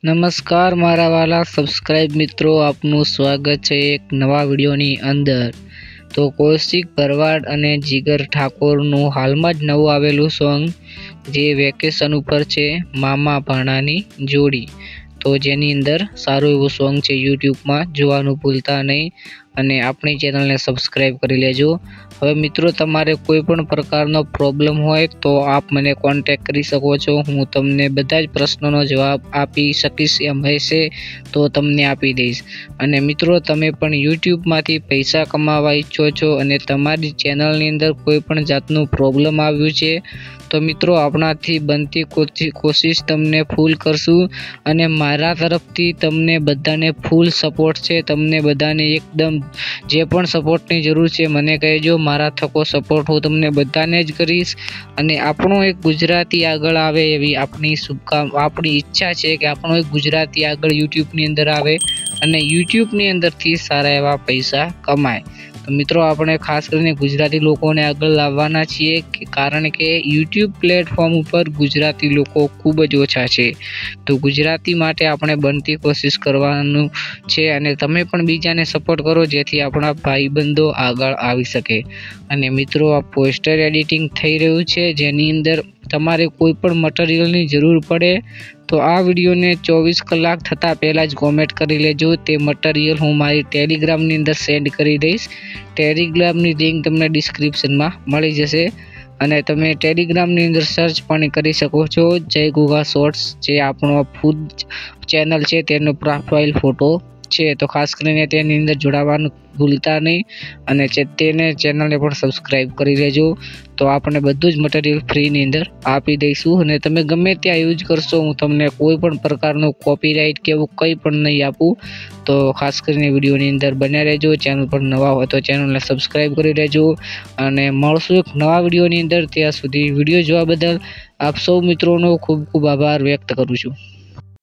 નમસ્કાર મારા વાલા સબસ્ક્રાઇબ મિત્રો, આપનું સ્વાગત છે એક નવા વિડીયોની અંદર। તો કૌશિક ભરવાડ અને જીગર ઠાકોરનું હાલમાં જ નવું આવેલું સોંગ જે વેકેશન ઉપર છે, મામા ભાણાની જોડી, તો જેની અંદર સારું એવું સોંગ છે। યુટ્યુબમાં જોવાનું ભૂલતા નહીં અને આપણી ચેનલને સબસ્ક્રાઇબ કરી લેજો। હવે મિત્રો, તમારે કોઈ પણ પ્રકારનો પ્રોબ્લેમ હોય તો આપ મને કોન્ટેક્ટ કરી શકો છો। હું તમને બધા જ પ્રશ્નોનો જવાબ આપી શકીશ, એમ હશે તો તમને આપી દઈશ। અને મિત્રો, તમે પણ યુટ્યુબમાંથી પૈસા કમાવા ઈચ્છો છો અને તમારી ચેનલની અંદર કોઈ પણ જાતનું પ્રોબ્લેમ આવ્યું છે તો મિત્રો, આપણાથી બનતી કોશિશ તમને ફૂલ કરશું અને મારા તરફથી તમને બધાને ફૂલ સપોર્ટ છે। તમને બધાને એકદમ જે પણ સપોર્ટની જરૂર છે મને કહેજો, મારા થકો સપોર્ટ હું તમને બધાને જ કરીશ। અને આપણો એક ગુજરાતી આગળ આવે એવી આપણી ઈચ્છા છે કે આપણો એક ગુજરાતી આગળ યુટ્યુબની અંદર આવે અને યુટ્યુબની અંદરથી સારા એવા પૈસા કમાય। તો મિત્રો, આપણે ખાસ કરીને ગુજરાતી લોકોને આગળ લાવવાના છીએ, કારણ કે યુટ્યુબ પ્લેટફોર્મ ઉપર ગુજરાતી લોકો ખૂબ જ ઓછા છે। તો ગુજરાતી માટે આપણે બનતી કોશિશ કરવાનું છે અને તમે પણ બીજાને સપોર્ટ કરો જેથી આપણા ભાઈબંધો આગળ આવી શકે। અને મિત્રો, આ પોસ્ટર એડિટિંગ થઈ રહ્યું છે, જેની અંદર તમારે કોઈ પણ મટીરિયલની જરૂર પડે તો આ વિડીયોને 24 કલાક થતાં પહેલાં જ કોમેન્ટ કરી લેજો। તે મટીરિયલ હું મારી ટેલિગ્રામની અંદર સેન્ડ કરી દઈશ। ટેલિગ્રામની લિંક તમને ડિસ્ક્રિપ્શનમાં મળી જશે અને તમે ટેલિગ્રામની અંદર સર્ચ પણ કરી શકો છો, જય ગુગા શોર્ટ્સ, જે આપણો ફૂડ ચેનલ છે તેનો પ્રોફાઇલ ફોટો છે। તો ખાસ કરીને તેની અંદર જોડાવાનું ભૂલતા નહીં અને તેને ચેનલને પણ સબસ્ક્રાઈબ કરી લેજો। તો આપણે બધું જ મટીરિયલ ફ્રીની અંદર આપી દઈશું અને તમે ગમે ત્યાં યુઝ કરશો, હું તમને કોઈ પણ પ્રકારનું કોપીરાઇટ કે એવું કંઈ પણ નહીં આપું। તો ખાસ કરીને વિડીયોની અંદર બન્યા રહેજો। ચેનલ પર નવા હોય તો ચેનલને સબસ્ક્રાઈબ કરી લેજો અને મળશું એક નવા વિડીયોની અંદર। ત્યાં સુધી વિડીયો જોવા બદલ આપ સૌ મિત્રોનો ખૂબ ખૂબ આભાર વ્યક્ત કરું છું।